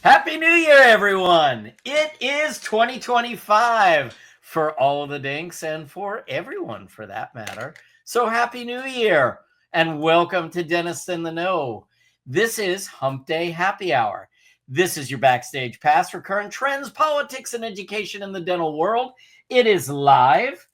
Happy New Year, everyone! It is 2025 for all of the dinks and for everyone for that matter. So Happy New Year and welcome to Dentist in the Know. This is Humpday Happy Hour. This is your backstage pass for current trends, politics, and education in the dental world. It is live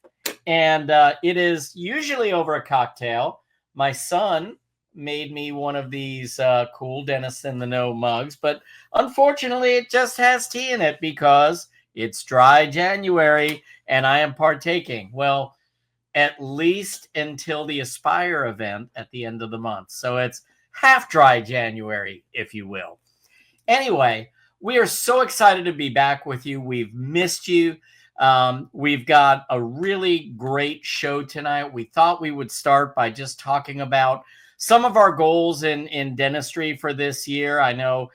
and it is usually over a cocktail. My son made me one of these cool Dentist in the Know mugs, but unfortunately it just has tea in it because it's dry January and I am partaking. Well, at least until the Aspire event at the end of the month. So it's half dry January, if you will. Anyway, we are so excited to be back with you. We've missed you. We've got a really great show tonight. We thought we would start by just talking about some of our goals in dentistry for this year. I know,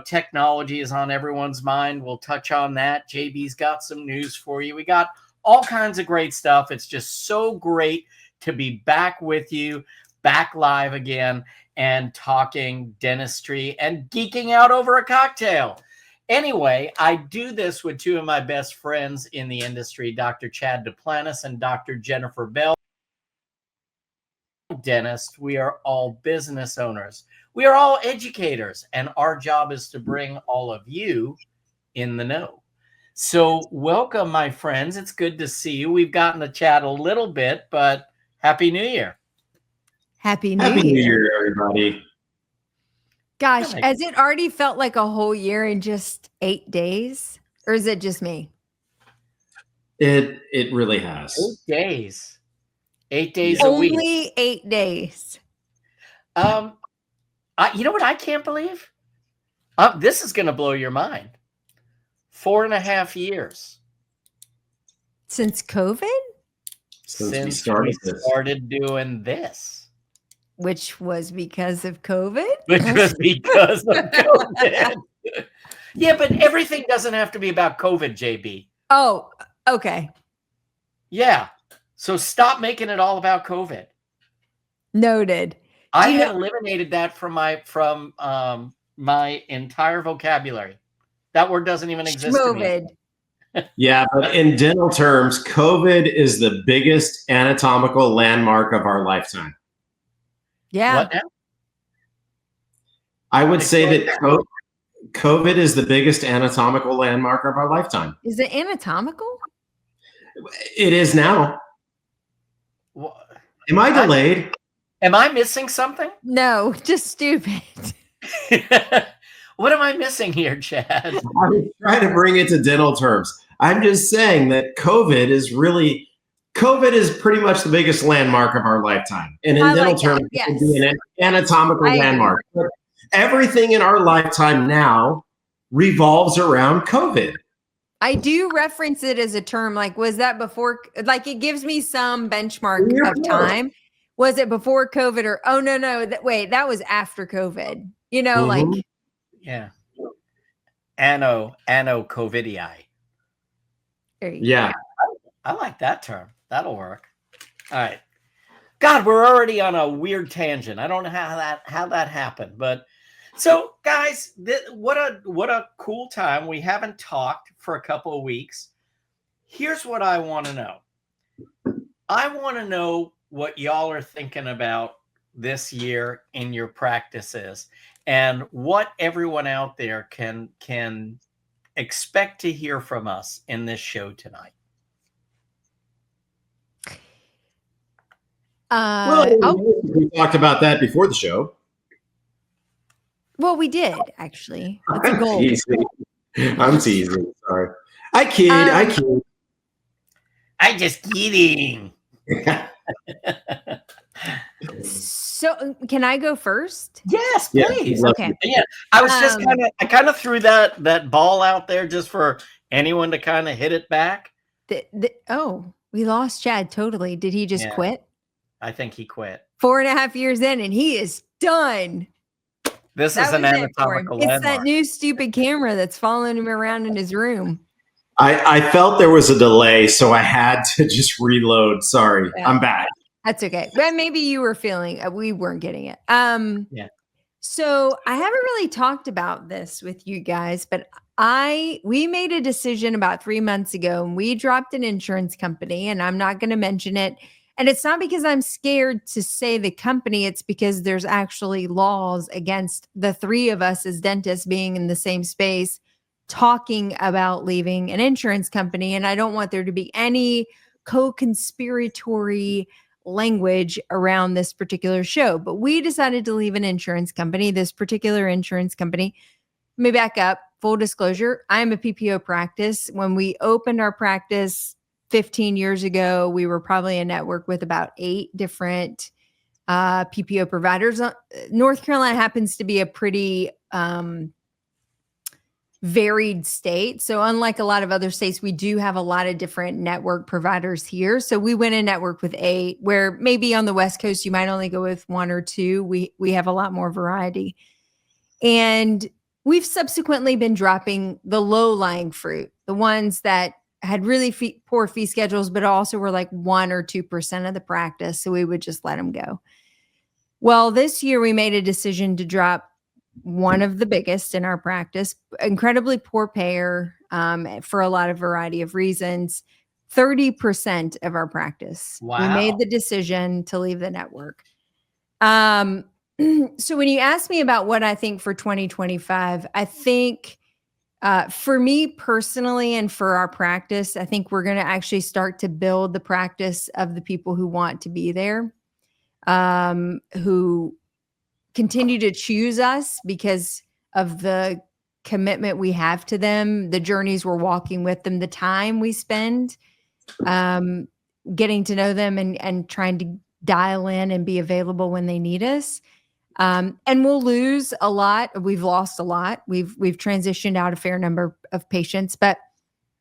technology is on everyone's mind. We'll touch on that. JB's got some news for you. We got all kinds of great stuff. It's just so great to be back with you, back live again, and talking dentistry and geeking out over a cocktail. Anyway, I do this with two of my best friends in the industry, Dr. Chad Duplantis and Dr. Jennifer Bell. Dentist, we are all business owners. We are all educators, and our job is to bring all of you in the know. So welcome, my friends. It's good to see you. We've gotten to chat a little bit, but Happy New Year. Happy New Year, everybody. Gosh, has it already felt like a whole year in just 8 days? Or is it just me? It really has. 8 days. 8 days a week. Only 8 days. You know what I can't believe? This is going to blow your mind. 4.5 years. Since COVID? Since we started doing this. Which was because of COVID? Which was because of COVID. Yeah, but everything doesn't have to be about COVID, JB. Oh, okay. Yeah. So stop making it all about COVID. Noted. I had eliminated that from my entire vocabulary. That word doesn't even exist to me. Yeah, but in dental terms, COVID is the biggest anatomical landmark of our lifetime. Yeah. What now? I would say that COVID is the biggest anatomical landmark of our lifetime. Is it anatomical? It is now. Am I delayed? Am I missing something? No, just stupid. What am I missing here, Chad? I'm trying to bring it to dental terms. I'm just saying that COVID is pretty much the biggest landmark of our lifetime. And in dental terms, yes. it can be an anatomical landmark. But everything in our lifetime now revolves around COVID. I do reference it as a term. Like, was that before? Like, it gives me some benchmark of time. Was it before COVID or, oh, no, wait, that was after COVID. Like. Yeah. Anno COVIDii. Yeah. I like that term. That'll work. All right. God, we're already on a weird tangent. I don't know how that happened, but so guys, what a cool time. We haven't talked for a couple of weeks. Here's what I want to know. I want to know what y'all are thinking about this year in your practices and what everyone out there can expect to hear from us in this show tonight. We talked about that before the show. Well, we did, actually. That's a goal. I'm teasing. Sorry. I kid. I just kidding. So can I go first? Yes, please. Yeah, okay. Yeah. I was just kind of threw that ball out there just for anyone to kind of hit it back. We lost Chad totally. Did he just quit? I think he quit. 4.5 years in and he is done. This is an anatomical landmark. It's that new stupid camera that's following him around in his room. I felt there was a delay, so I had to just reload. Sorry, I'm back. That's okay. But maybe you were feeling we weren't getting it. Yeah. So I haven't really talked about this with you guys, but we made a decision about 3 months ago, and we dropped an insurance company, and I'm not going to mention it. And it's not because I'm scared to say the company, it's because there's actually laws against the three of us as dentists being in the same space talking about leaving an insurance company. And I don't want there to be any co-conspiratory language around this particular show. But we decided to leave an insurance company, this particular insurance company. Let me back up. Full disclosure, I'm a PPO practice. When we opened our practice 15 years ago, we were probably a network with about 8 different PPO providers. North Carolina happens to be a pretty varied state. So unlike a lot of other states, we do have a lot of different network providers here. So we went in network with 8, where maybe on the West Coast, you might only go with 1 or 2. We have a lot more variety. And we've subsequently been dropping the low-lying fruit, the ones that had really poor fee schedules, but also were like 1 or 2% of the practice. So we would just let them go. Well, this year we made a decision to drop one of the biggest in our practice, incredibly poor payer for a lot of variety of reasons, 30% of our practice. Wow. We made the decision to leave the network. So when you ask me about what I think for 2025, I think for me personally and for our practice, I think we're going to actually start to build the practice of the people who want to be there, who continue to choose us because of the commitment we have to them, the journeys we're walking with them, the time we spend getting to know them and trying to dial in and be available when they need us. And we'll lose a lot. We've lost a lot. We've transitioned out a fair number of patients, but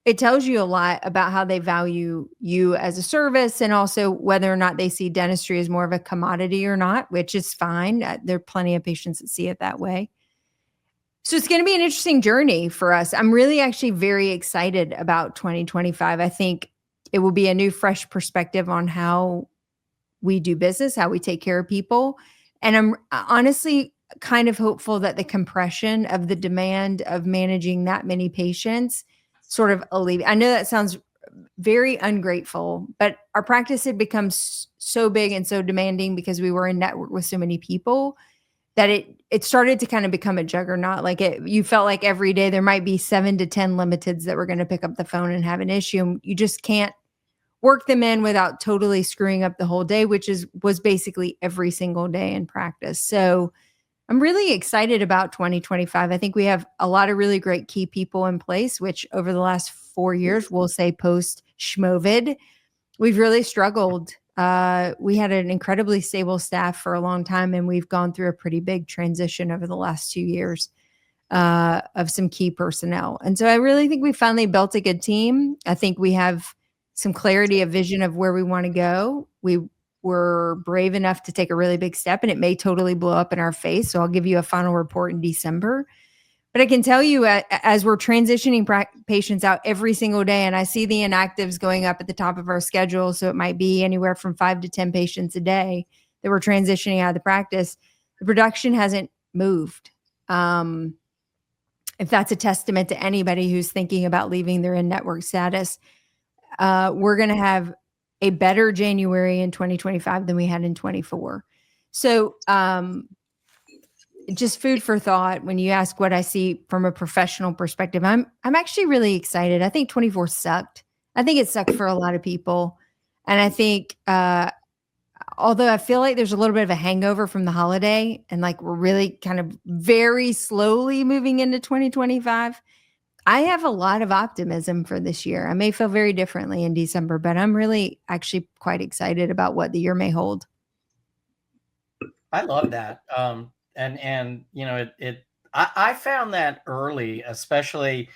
it tells you a lot about how they value you as a service, and also whether or not they see dentistry as more of a commodity or not, which is fine. There are plenty of patients that see it that way. So it's going to be an interesting journey for us. I'm really actually very excited about 2025. I think it will be a new, fresh perspective on how we do business, how we take care of people. And I'm honestly kind of hopeful that the compression of the demand of managing that many patients sort of alleviate. I know that sounds very ungrateful, but our practice had become so big and so demanding because we were in network with so many people that it started to kind of become a juggernaut. Like you felt like every day there might be 7 to 10 limiteds that were going to pick up the phone and have an issue. And you just can't work them in without totally screwing up the whole day, which was basically every single day in practice. So I'm really excited about 2025. I think we have a lot of really great key people in place, which over the last 4 years, we'll say post Schmovid, we've really struggled. We had an incredibly stable staff for a long time, and we've gone through a pretty big transition over the last 2 years of some key personnel. And so I really think we finally built a good team. I think we have some clarity of vision of where we want to go. We were brave enough to take a really big step, and it may totally blow up in our face. So I'll give you a final report in December. But I can tell you, as we're transitioning patients out every single day, and I see the inactives going up at the top of our schedule, so it might be anywhere from 5 to 10 patients a day that we're transitioning out of the practice, the production hasn't moved. If that's a testament to anybody who's thinking about leaving their in-network status, we're going to have a better January in 2025 than we had in 24. So just food for thought. When you ask what I see from a professional perspective, I'm actually really excited. I think 24 sucked. I think it sucked for a lot of people. And I think, although I feel like there's a little bit of a hangover from the holiday, and like we're really kind of very slowly moving into 2025, I have a lot of optimism for this year. I may feel very differently in December, but I'm really actually quite excited about what the year may hold. I love that. And you know, I found that early, especially,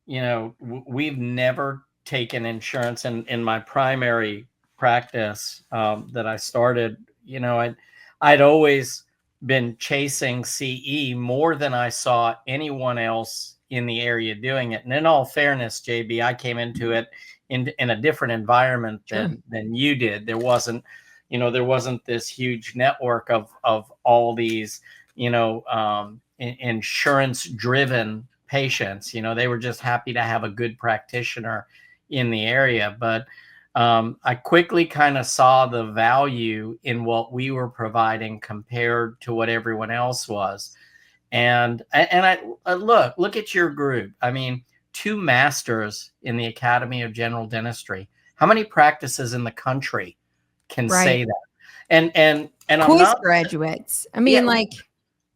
you know, we've never taken insurance in my primary practice that I started. You know, I'd always been chasing CE more than I saw anyone else in the area doing it. And in all fairness, JB, I came into it in a different environment than you did. There wasn't this huge network of all these insurance-driven patients. They were just happy to have a good practitioner in the area. But I quickly kind of saw the value in what we were providing compared to what everyone else was. And I look at your group. I mean, 2 masters in the Academy of General Dentistry. How many practices in the country can say that? And I'm not graduates. I mean, and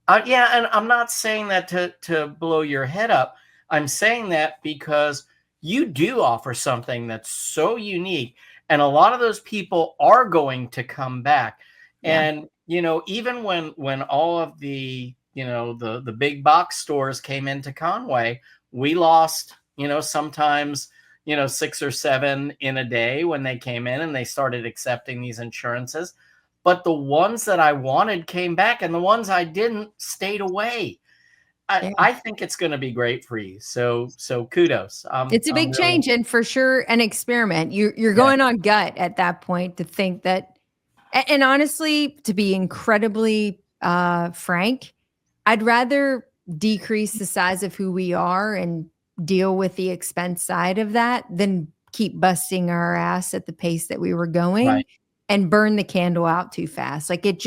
I'm not saying that to blow your head up. I'm saying that because you do offer something that's so unique, and a lot of those people are going to come back. Yeah. And even when all of the the big box stores came into Conway, we lost sometimes 6 or 7 in a day when they came in and they started accepting these insurances. But the ones that I wanted came back, and the ones I didn't stayed away. I think it's going to be great for you. So kudos. It's a big change, and for sure an experiment. You're going on gut at that point to think that, and honestly, to be incredibly frank, I'd rather decrease the size of who we are and deal with the expense side of that than keep busting our ass at the pace that we were going and burn the candle out too fast. Like it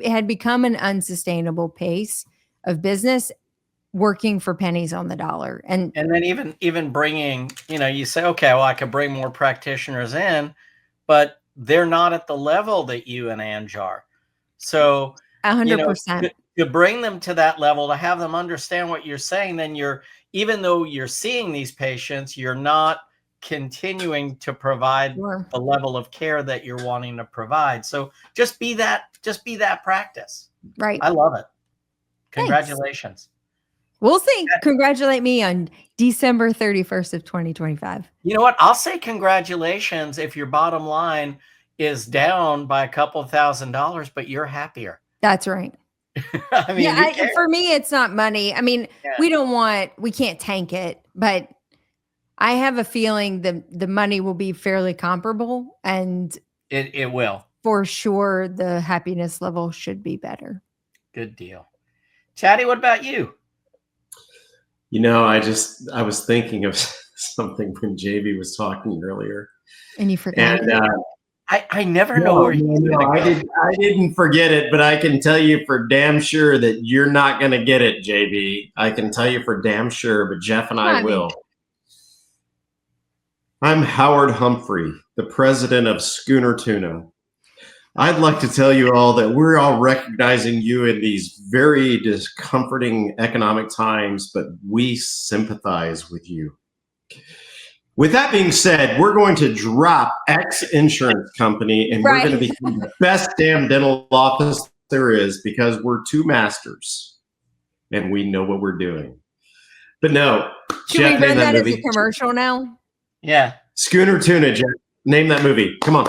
had become an unsustainable pace of business, working for pennies on the dollar. And then even bringing, you say, okay, well, I could bring more practitioners in, but they're not at the level that you and Ange are. So 100%. To bring them to that level, to have them understand what you're saying, then even though you're seeing these patients, you're not continuing to provide the level of care that you're wanting to provide. So just be that practice. Right. I love it. Congratulations. Thanks. We'll see. Congratulate me on December 31st of 2025. You know what? I'll say congratulations if your bottom line is down by a couple $1,000s, but you're happier. That's right. I mean, for me, it's not money. I mean, we can't tank it, but I have a feeling the money will be fairly comparable, and it will. For sure, the happiness level should be better. Good deal. Chatty, what about you? I was thinking of something when JB was talking earlier. And you forgot. And I never know where I didn't forget it, but I can tell you for damn sure that you're not going to get it, JB. I can tell you for damn sure, but Jeff and I will. I'm Howard Humphrey, the president of Schooner Tuna. I'd like to tell you all that we're all recognizing you in these very discomforting economic times, but we sympathize with you. With that being said, we're going to drop X insurance company, and we're going to become the best damn dental office there is, because we're 2 masters and we know what we're doing. But no. Should we run that as a commercial now? Yeah. Schooner Tuna, Jeff. Name that movie. Come on.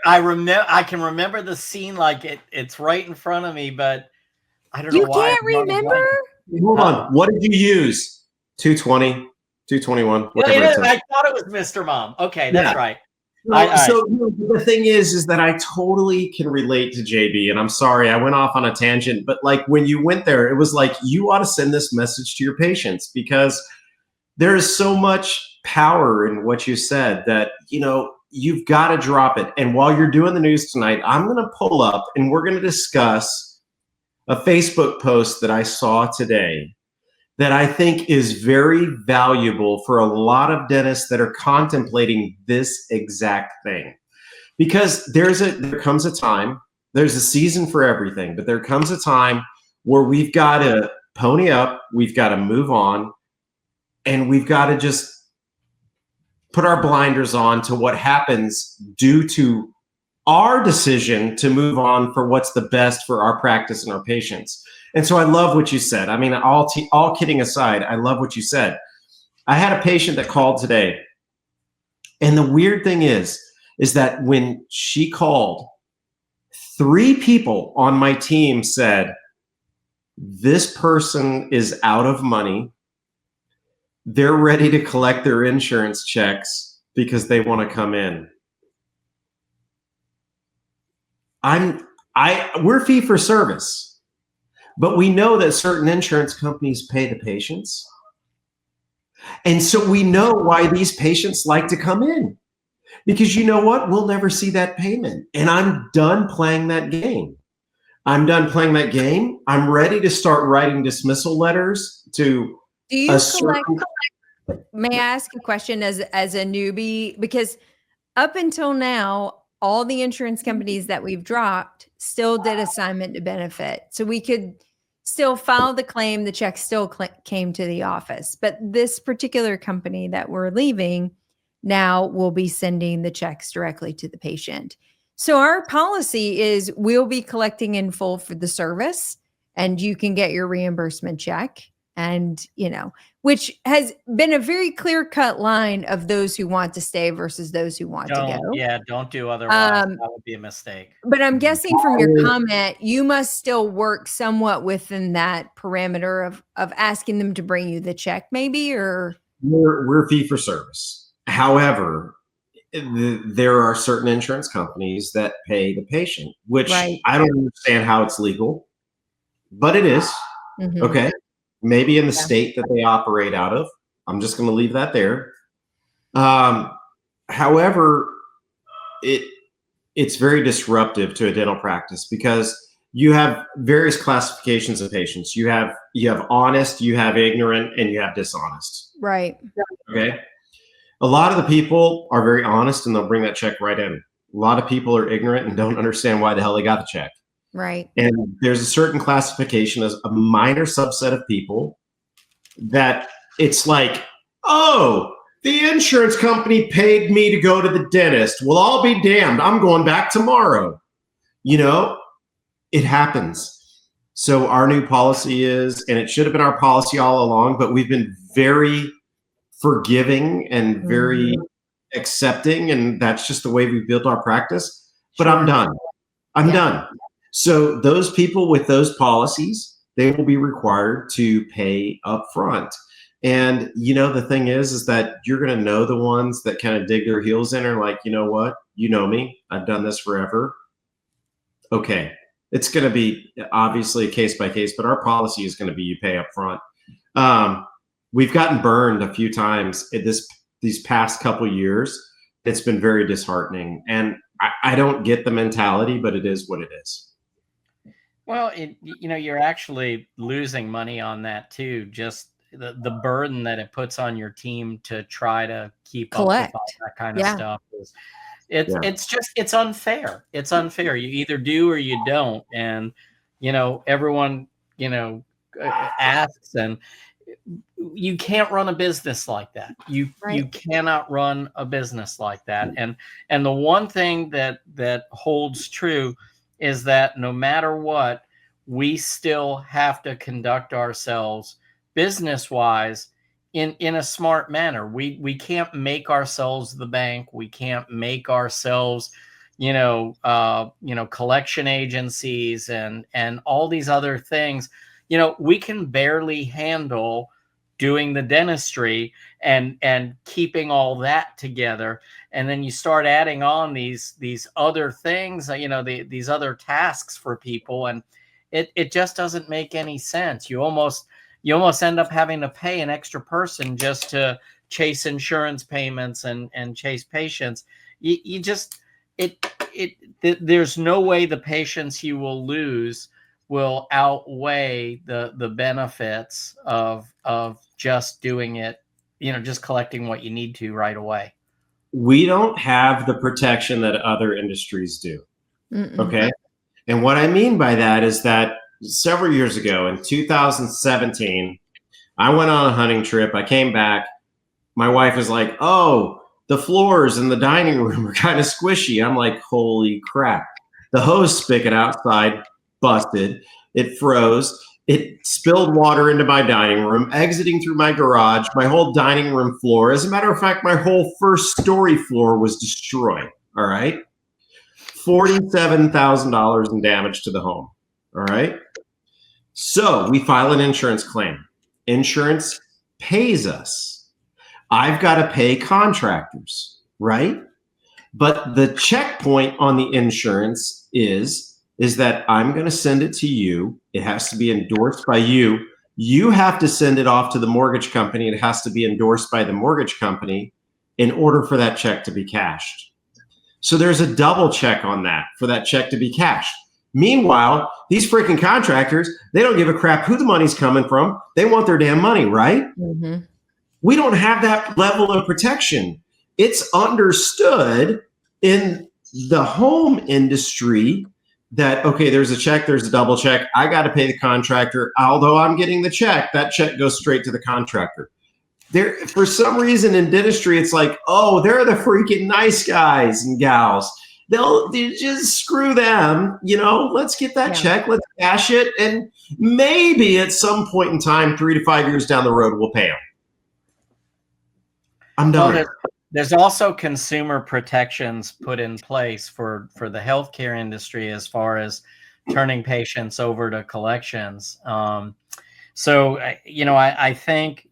I can remember the scene like it's right in front of me, but I don't know why. You can't remember? Hold on. What did you use? 220, 221. I thought it was Mr. Mom. Okay, that's right. So the thing is that I totally can relate to JB, and I'm sorry I went off on a tangent, but like when you went there, it was like you ought to send this message to your patients, because there is so much power in what you said that you've got to drop it. And while you're doing the news tonight, I'm going to pull up and we're going to discuss a Facebook post that I saw today that I think is very valuable for a lot of dentists that are contemplating this exact thing. Because there comes a time, there's a season for everything, but there comes a time where we've got to pony up, we've got to move on, and we've got to just put our blinders on to what happens due to our decision to move on for what's the best for our practice and our patients. And so I love what you said. I mean, all kidding aside, I love what you said. I had a patient that called today. And the weird thing is that when she called, 3 people on my team said, this person is out of money. They're ready to collect their insurance checks because they want to come in. I'm we're fee for service, but we know that certain insurance companies pay the patients. And so we know why these patients like to come in, because you know what? We'll never see that payment. And I'm done playing that game. I'm ready to start writing dismissal letters to Do you collect? May I ask a question as a newbie? Because up until now, all the insurance companies that we've dropped still did assignment to benefit. So we could still file the claim, the check still came to the office. But this particular company that we're leaving now will be sending the checks directly to the patient. So our policy is we'll be collecting in full for the service, and you can get your reimbursement check. And, which has been a very clear-cut line of those who want to stay versus those who want to go. Yeah, don't do otherwise. That would be a mistake. But I'm guessing from your comment, you must still work somewhat within that parameter of asking them to bring you the check, maybe, or we're fee for service. However, there are certain insurance companies that pay the patient, which I don't understand how it's legal, but it is. Mm-hmm. Okay. Maybe in the state that they operate out of. I'm just going to leave that there. However, it's very disruptive to a dental practice because you have various classifications of patients. You have honest, you have ignorant, and you have dishonest. Right. Okay. A lot of the people are very honest and they'll bring that check right in. A lot of people are ignorant and don't understand why the hell they got the check. Right. And there's a certain classification as a minor subset of people that it's like, oh, the insurance company paid me to go to the dentist. Well, I'll be damned. I'm going back tomorrow. It happens. So our new policy is, and it should have been our policy all along, but we've been very forgiving and very accepting. And that's just the way we built our practice. But I'm done. I'm done. So those people with those policies, they will be required to pay up front. And, the thing is that you're going to know the ones that kind of dig their heels in are like, you know what? You know me. I've done this forever. Okay. It's going to be obviously a case by case, but our policy is going to be you pay up front. We've gotten burned a few times these past couple years. It's been very disheartening. And I don't get the mentality, but it is what it is. Well, you're actually losing money on that too. Just the burden that it puts on your team to try to keep collect up with all that kind of stuff it's unfair. It's unfair. You either do or you don't. And, everyone, asks, and you can't run a business like that. You cannot run a business like that. And the one thing that holds true is that no matter what, we still have to conduct ourselves business-wise in a smart manner. We can't make ourselves the bank. We can't make ourselves, collection agencies and all these other things. We can barely handle doing the dentistry and keeping all that together. And then you start adding on these other things, these other tasks for people. And it just doesn't make any sense. You almost end up having to pay an extra person just to chase insurance payments and chase patients. There's no way the patients you will lose will outweigh the benefits of just doing it, just collecting what you need to right away. We don't have the protection that other industries do. Mm-mm. Okay. And what I mean by that is that several years ago in 2017, I went on a hunting trip. I came back. My wife was like, oh, the floors in the dining room are kind of squishy. I'm like, holy crap. The hose spigot outside busted. It froze. It spilled water into my dining room, exiting through my garage, my whole dining room floor. As a matter of fact, my whole first story floor was destroyed. All right. $47,000 in damage to the home. All right. So we file an insurance claim. Insurance pays us. I've got to pay contractors, right? But the checkpoint on the insurance is is that I'm going to send it to you. It has to be endorsed by you. You have to send it off to the mortgage company. It has to be endorsed by the mortgage company in order for that check to be cashed. So there's a double check on that for that check to be cashed. Meanwhile, these freaking contractors, they don't give a crap who the money's coming from. They want their damn money, right? Mm-hmm. We don't have that level of protection. It's understood in the home industry that, okay, there's a check, there's a double check. I got to pay the contractor. Although I'm getting the check, that check goes straight to the contractor. There, for some reason in dentistry, it's like, oh, they're the freaking nice guys and gals. They'll just screw them, let's get that check, let's cash it. And maybe at some point in time, 3 to 5 years down the road, we'll pay them. I'm done. Well, there's also consumer protections put in place for the healthcare industry as far as turning patients over to collections. So, I think,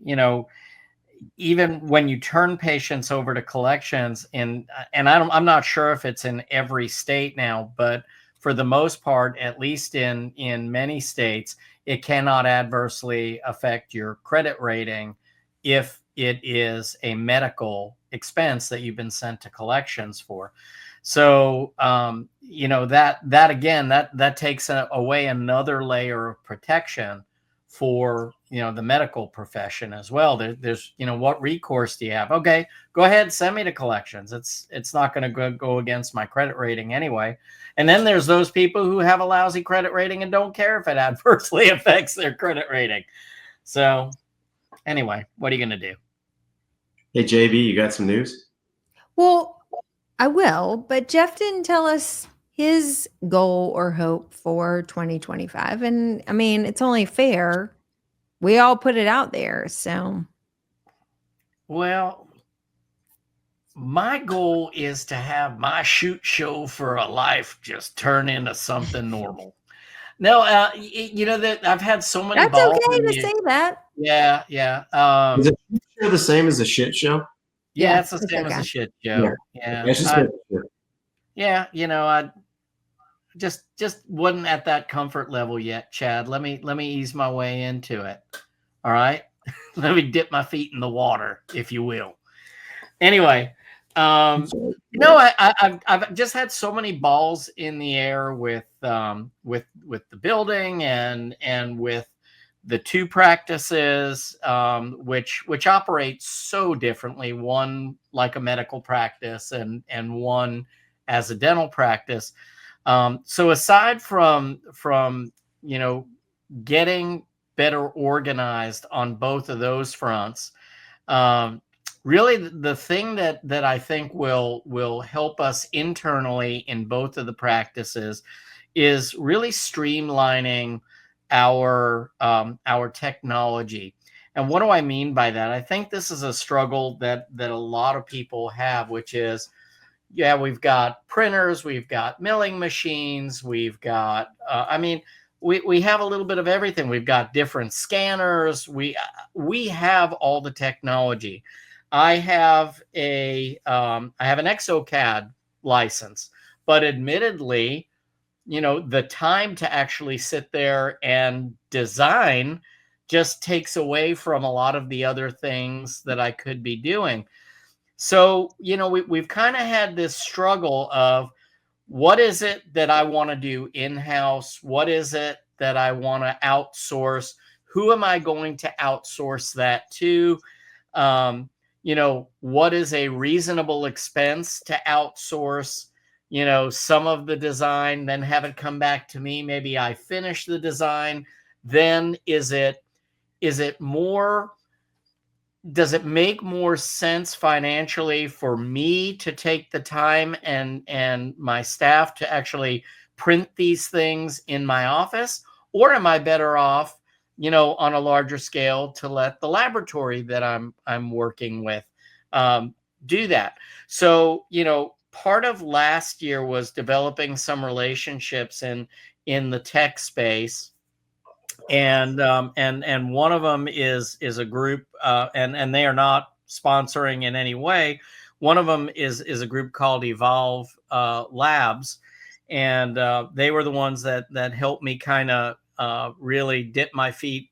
even when you turn patients over to collections, and I'm not sure if it's in every state now, but for the most part, at least in many states, it cannot adversely affect your credit rating if it is a medical expense that you've been sent to collections for. So, that again, that takes away another layer of protection for, the medical profession as well. There's, what recourse do you have? Okay, go ahead, send me to collections. It's not going to go against my credit rating anyway. And then there's those people who have a lousy credit rating and don't care if it adversely affects their credit rating. So anyway, what are you going to do? Hey, JB, you got some news? Well, I will, but Jeff didn't tell us his goal or hope for 2025. And I mean, it's only fair. We all put it out there. So, well, my goal is to have my shoot show for a life just turn into something normal. No, that I've had so many. That's okay to say that. Yeah. Is it the same as a shit show? Yeah, it's the same as a shit show. Yeah. I just wasn't at that comfort level yet, Chad. Let me ease my way into it. All right. Let me dip my feet in the water, if you will. Anyway, I've just had so many balls in the air with the building and with the two practices, which operate so differently, one like a medical practice and one as a dental practice. So aside from getting better organized on both of those fronts, really the thing that I think will help us internally in both of the practices is really streamlining our technology. And what do I mean by that? I think this is a struggle that a lot of people have, which is, we've got printers, we've got milling machines, we've got, we have a little bit of everything. We've got different scanners. We have all the technology. I have an ExoCAD license, but admittedly, the time to actually sit there and design just takes away from a lot of the other things that I could be doing. So, we've kind of had this struggle of what is it that I want to do in-house? What is it that I want to outsource? Who am I going to outsource that to? What is a reasonable expense to outsource, some of the design, then have it come back to me. Maybe I finish the design. Then does it make more sense financially for me to take the time and my staff to actually print these things in my office? Or am I better off, on a larger scale to let the laboratory that I'm working with do that? So, part of last year was developing some relationships in the tech space. And one of them is a group, and they are not sponsoring in any way. One of them is a group called Evolve Labs, and they were the ones that helped me kind of really dip my feet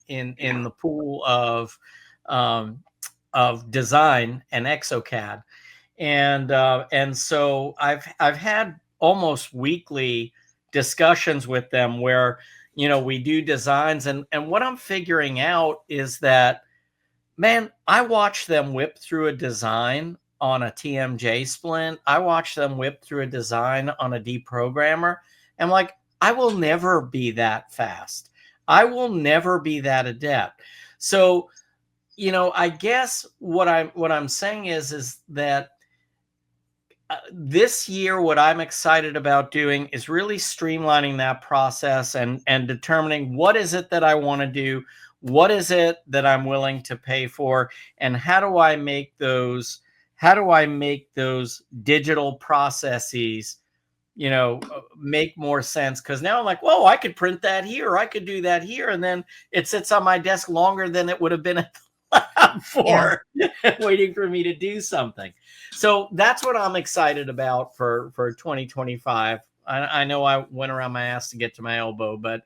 in the pool of design and ExoCAD. And so I've had almost weekly discussions with them where, we do designs, and what I'm figuring out is that, man, I watch them whip through a design on a TMJ splint. I watch them whip through a design on a deprogrammer. And like, I will never be that fast. I will never be that adept. So, I guess what I'm saying is that this year, what I'm excited about doing is really streamlining that process and determining what is it that I want to do, what is it that I'm willing to pay for, and how do I make those digital processes, make more sense? Because now I'm like, whoa, I could print that here, I could do that here, and then it sits on my desk longer than it would have been at the lab for, waiting for me to do something. So that's what I'm excited about for 2025. I know I went around my ass to get to my elbow, but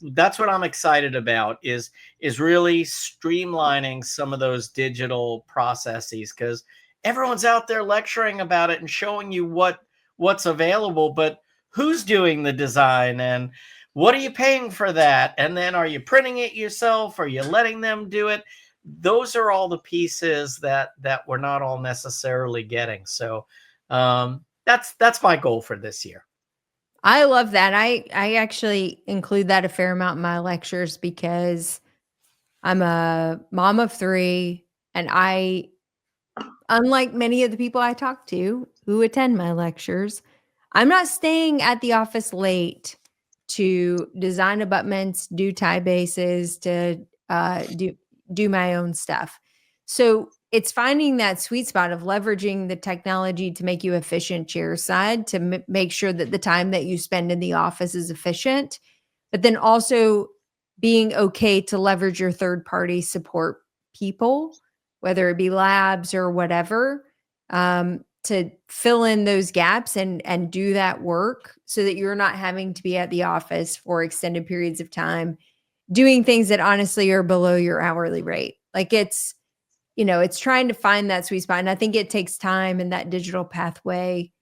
that's what I'm excited about is really streamlining some of those digital processes, because everyone's out there lecturing about it and showing you what's available, but who's doing the design and what are you paying for that? And then are you printing it yourself? Are you letting them do it? Those are all the pieces that we're not all necessarily getting. So that's my goal for this year. I love that. I actually include that a fair amount in my lectures because I'm a mom of 3, and I, unlike many of the people I talk to who attend my lectures, I'm not staying at the office late to design abutments, do tie bases, to do my own stuff. So it's finding that sweet spot of leveraging the technology to make you efficient chairside, to make sure that the time that you spend in the office is efficient, but then also being okay to leverage your third-party support people, whether it be labs or whatever, to fill in those gaps and do that work so that you're not having to be at the office for extended periods of time doing things that honestly are below your hourly rate. Like it's trying to find that sweet spot. And I think it takes time in that digital pathway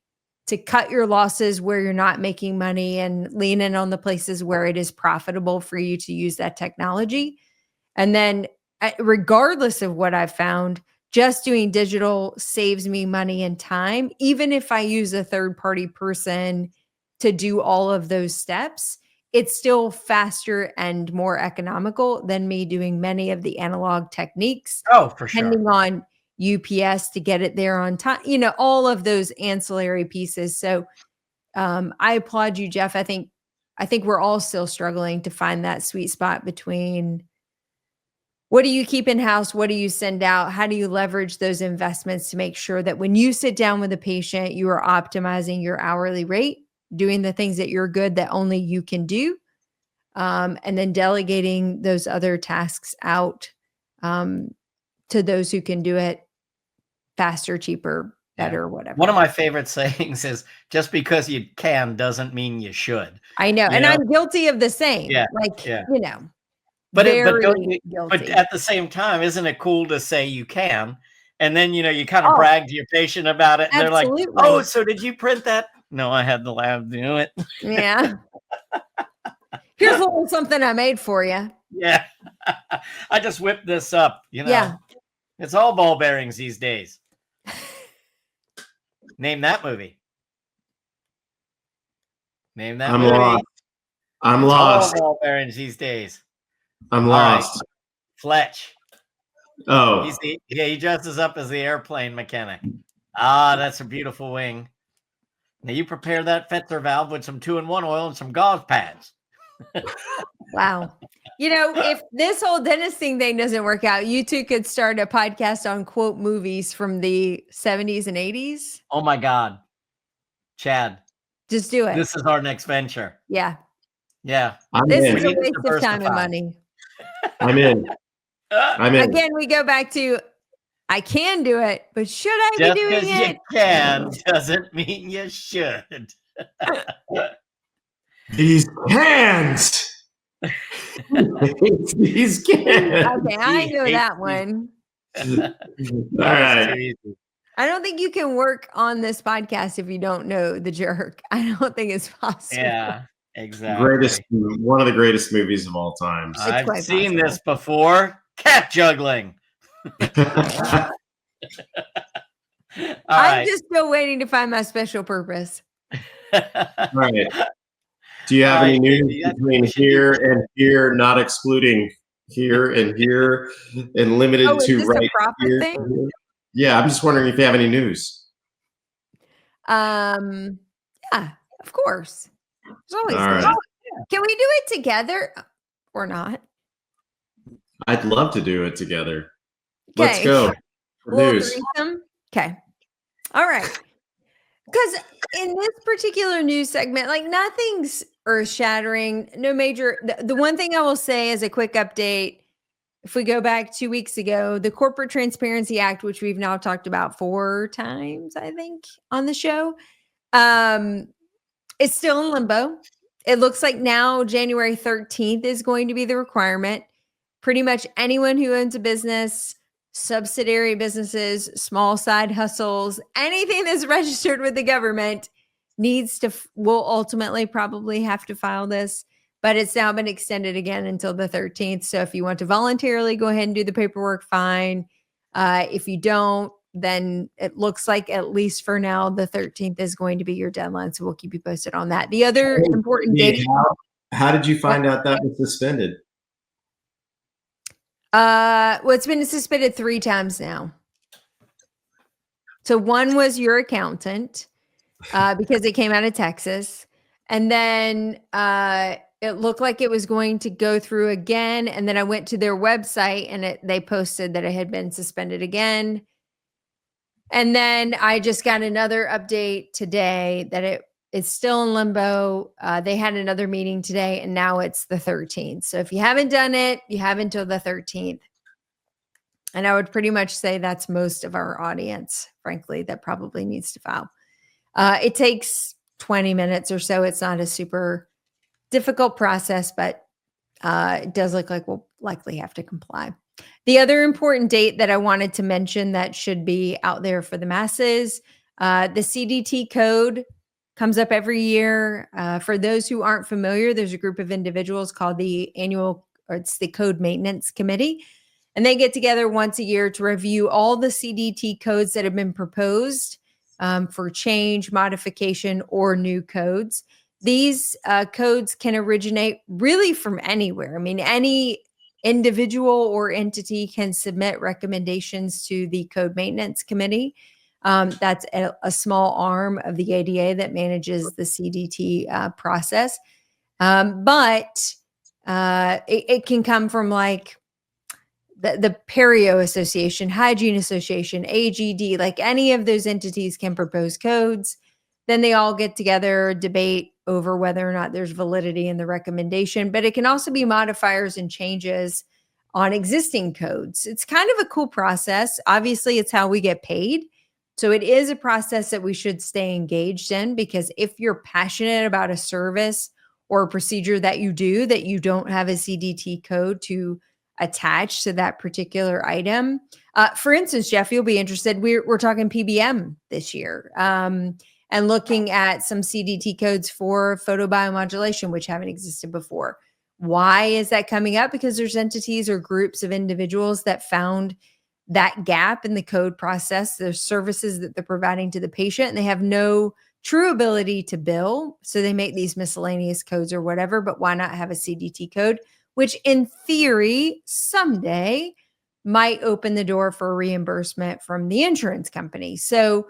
to cut your losses where you're not making money and lean in on the places where it is profitable for you to use that technology. And then regardless of what I've found, just doing digital saves me money and time. Even if I use a third-party person to do all of those steps, it's still faster and more economical than me doing many of the analog techniques. Oh, for sure. Depending on UPS to get it there on time, all of those ancillary pieces. So I applaud you, Jeff. I think we're all still struggling to find that sweet spot between what do you keep in-house? What do you send out? How do you leverage those investments to make sure that when you sit down with a patient, you are optimizing your hourly rate, doing the things that you're good that only you can do, and then delegating those other tasks out to those who can do it faster, cheaper, better, whatever. One of my favorite sayings is, just because you can doesn't mean you should. I know. And I'm guilty of the same. Yeah. But at the same time, isn't it cool to say you can? And then, you kind of brag to your patient about it. And absolutely. They're like, oh, so did you print that? No, I had the lab do it. Yeah. Here's a little something I made for you. Yeah. I just whipped this up, Yeah. It's all ball bearings these days. Name that movie. Name that movie. Lost. I'm lost. All ball bearings these days. I'm lost. Right. Fletch. Oh. He dresses up as the airplane mechanic. Ah, that's a beautiful wing. Now you prepare that Fetzer valve with some 2-in-1 oil and some gauze pads. Wow. If this whole dentist thing doesn't work out, you two could start a podcast on quote movies from the 70s and 80s. Oh my God. Chad. Just do it. This is our next venture. Yeah. Yeah. This is a waste of time and money. I'm in. Again, we go back to I can do it, but should I Just be doing because you it? can doesn't mean you should. These cans. These cans. Okay, I He know hates that these- one. That All was right. too easy. I don't think you can work on this podcast if you don't know the jerk. I don't think it's possible. Yeah, exactly. One of the greatest movies of all times. I've quite seen possible. this before. Cat juggling. All I'm right. just still waiting to find my special purpose. All right. Do you have All any right, news Katie, that's what between we should here and here, not excluding here and here, and limited Oh, is to this right a profit here? thing? Here? Yeah, I'm just wondering if you have any news. Yeah, of course. There's always All news. right. Can we do it together or not? I'd love to do it together. Let's Okay. go. For Little news. threesome? Okay. All right. Because in this particular news segment, like nothing's earth shattering, no major. The one thing I will say as a quick update, if we go back 2 weeks ago, the Corporate Transparency Act, which we've now talked about 4 times, I think, on the show, it's still in limbo. It looks like now January 13th is going to be the requirement. Pretty much anyone who owns a business, subsidiary businesses, small side hustles, anything that's registered with the government will ultimately probably have to file this, but it's now been extended again until the 13th. So if you want to voluntarily go ahead and do the paperwork, fine. If you don't, then it looks like at least for now, the 13th is going to be your deadline. So we'll keep you posted on that. The other important date. How did you find out that was suspended? Well, it's been suspended 3 times now. So one was your accountant because it came out of Texas. And then it looked like it was going to go through again. And then I went to their website and they posted that it had been suspended again. And then I just got another update today that it's still in limbo. They had another meeting today and now it's the 13th. So if you haven't done it, you have until the 13th. And I would pretty much say that's most of our audience, frankly, that probably needs to file. It takes 20 minutes or so. It's not a super difficult process, but it does look like we'll likely have to comply. The other important date that I wanted to mention that should be out there for the masses, the CDT code comes up every year. For those who aren't familiar, there's a group of individuals called the it's the Code Maintenance Committee. And they get together once a year to review all the CDT codes that have been proposed for change, modification, or new codes. These codes can originate really from anywhere. I mean, any individual or entity can submit recommendations to the Code Maintenance Committee. That's a small arm of the ADA that manages the CDT process. But it can come from like the Perio Association, Hygiene Association, AGD, like any of those entities can propose codes. Then they all get together, debate over whether or not there's validity in the recommendation, but it can also be modifiers and changes on existing codes. It's kind of a cool process. Obviously, it's how we get paid. So it is a process that we should stay engaged in, because if you're passionate about a service or a procedure that you don't have a CDT code to attach to that particular item. For instance, Jeff, you'll be interested. We're talking PBM this year. And looking at some CDT codes for photobiomodulation, which haven't existed before. Why is that coming up? Because there's entities or groups of individuals that found that gap in the code process. There's services that they're providing to the patient, and they have no true ability to bill. So they make these miscellaneous codes or whatever, but why not have a CDT code, which in theory, someday might open the door for reimbursement from the insurance company. So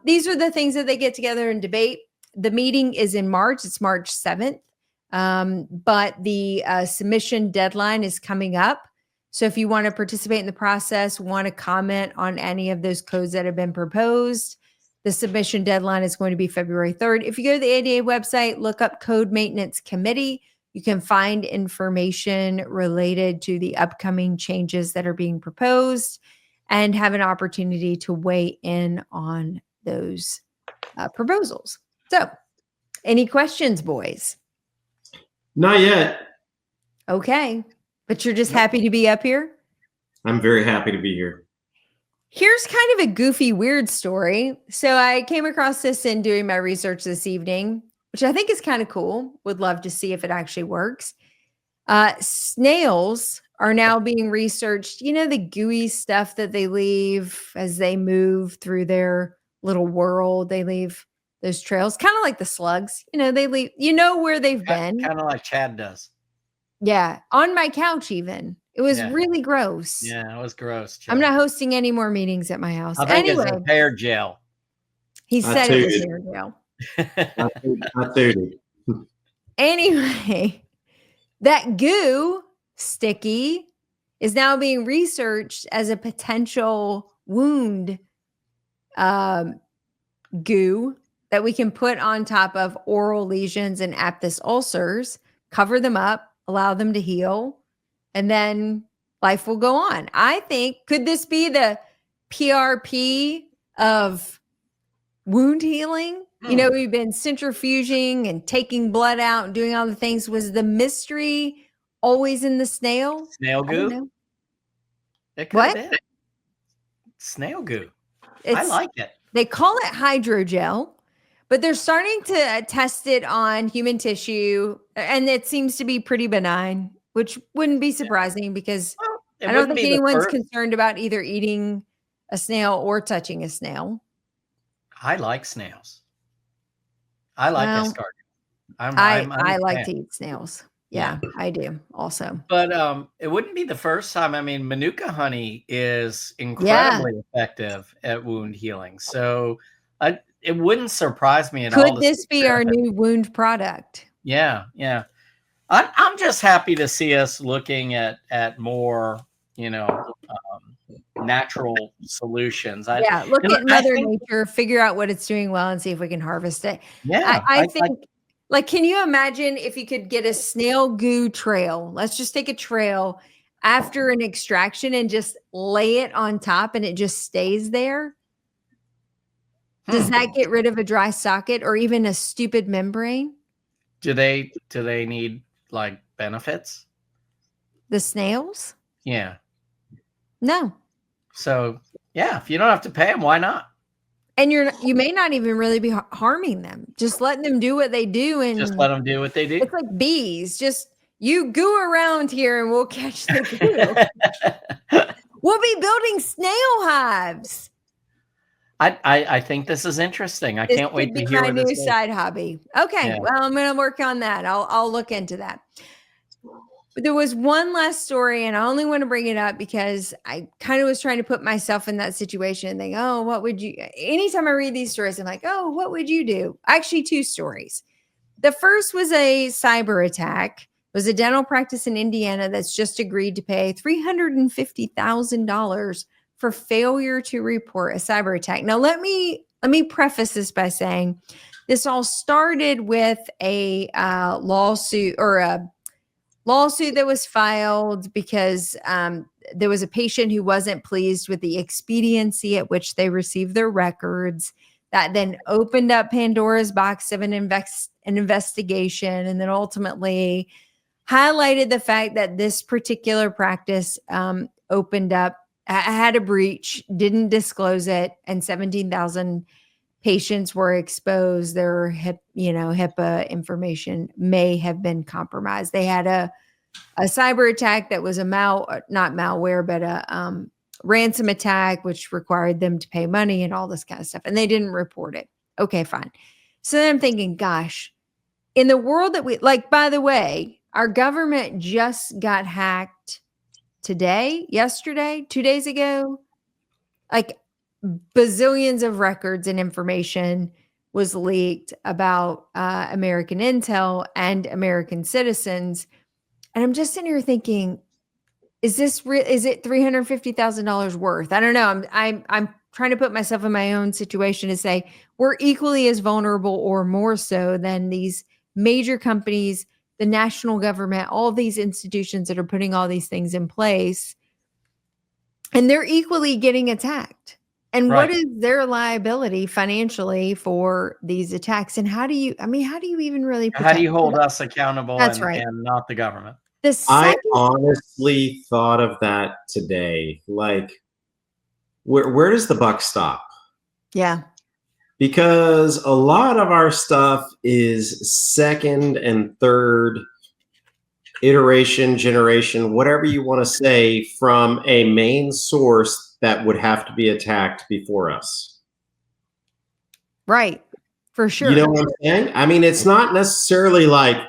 these are the things that they get together and debate. The meeting is in March. It's March 7th. But the submission deadline is coming up. So if you want to participate in the process, want to comment on any of those codes that have been proposed, the submission deadline is going to be February 3rd. If you go to the ADA website, look up Code Maintenance Committee, you can find information related to the upcoming changes that are being proposed. and have an opportunity to weigh in on those proposals. So, any questions, boys? Not yet. Okay. But you're just happy to be up here? I'm very happy to be here. Here's kind of a goofy, weird story. So I came across this in doing my research this evening, which I think is kind of cool. Would love to see if it actually works. Snails are now being researched. You know, the gooey stuff that they leave as they move through their little world. They leave those trails, kind of like the slugs. You know, they leave, you know where they've been. Kind of like Chad does. Yeah. On my couch, even. It was Yeah. really gross. Yeah, it was gross. Chad. I'm not hosting any more meetings at my house. I think Anyway, it's a hair gel. he I said it was tooted. hair gel. I tooted. Anyway, that goo sticky is now being researched as a potential wound goo that we can put on top of oral lesions and aphthous ulcers, cover them up, allow them to heal, and then life will go on. I think, could this be the PRP of wound healing? You know, we've been centrifuging and taking blood out and doing all the things. Was the mystery always in the snail? Snail I don't goo? know. It could have been. Snail goo. I It's, like it. they call it hydrogel, but they're starting to test it on human tissue, and it seems to be pretty benign, which wouldn't be surprising because Well, it I don't wouldn't think be the anyone's first. concerned about either eating a snail or touching a snail. I like snails. I like Well, escargot. I'm I a like fan. to eat snails. Yeah, I do also. But it wouldn't be the first time. I mean, Manuka honey is incredibly effective at wound healing. So it wouldn't surprise me at all. Could this be our new wound product? Yeah, yeah. I'm just happy to see us looking at more, natural solutions. Yeah, look and at I Mother think- Nature, figure out what it's doing well, and see if we can harvest it. Yeah, I think, like, can you imagine if you could get a snail goo trail? Let's just take a trail after an extraction and just lay it on top and it just stays there. Does that get rid of a dry socket or even a stupid membrane? Do they need like benefits? The snails? Yeah. No. So yeah, if you don't have to pay them, why not? And you may not even really be harming them. Just letting them do what they do, and Just let them do what they do. it's like bees. Just you goo around here, and we'll catch the goo. We'll be building snail hives. I think this is interesting. I can't wait to hear my what new this is. side hobby. Okay, Yeah. well, I'm going to work on that. I'll look into that. But there was one last story, and I only want to bring it up because I kind of was trying to put myself in that situation and think, oh, what would you? Anytime I read these stories, I'm like, oh, what would you do? Actually, two stories. The first was a cyber attack. It was a dental practice in Indiana that's just agreed to pay $350,000 for failure to report a cyber attack. Now, let me preface this by saying this all started with a lawsuit that was filed because there was a patient who wasn't pleased with the expediency at which they received their records. That then opened up Pandora's box of an investigation, and then ultimately highlighted the fact that this particular practice had a breach, didn't disclose it, and 17,000 patients were exposed. Their HIPAA information may have been compromised. They had a cyber attack that was not malware, but a ransom attack, which required them to pay money and all this kind of stuff. And they didn't report it. Okay, fine. So then I'm thinking, gosh, in the world that by the way, our government just got hacked yesterday, 2 days ago. Like bazillions of records and information was leaked about American intel and American citizens. And I'm just sitting here thinking, is it $350,000 worth? I don't know. I'm trying to put myself in my own situation to say we're equally as vulnerable or more so than these major companies, the national government, all these institutions that are putting all these things in place. And they're equally getting attacked. And Right. what is their liability financially for these attacks? And how do you even really protect? How do you hold us accountable That's right. and not the government? The I second, honestly thought of that today. Like, where does the buck stop? yeah, Because a lot of our stuff is second and third iteration, generation, whatever you want to say, from a main source that would have to be attacked before us. right, for sure. You know what I'm saying? I mean, it's not necessarily like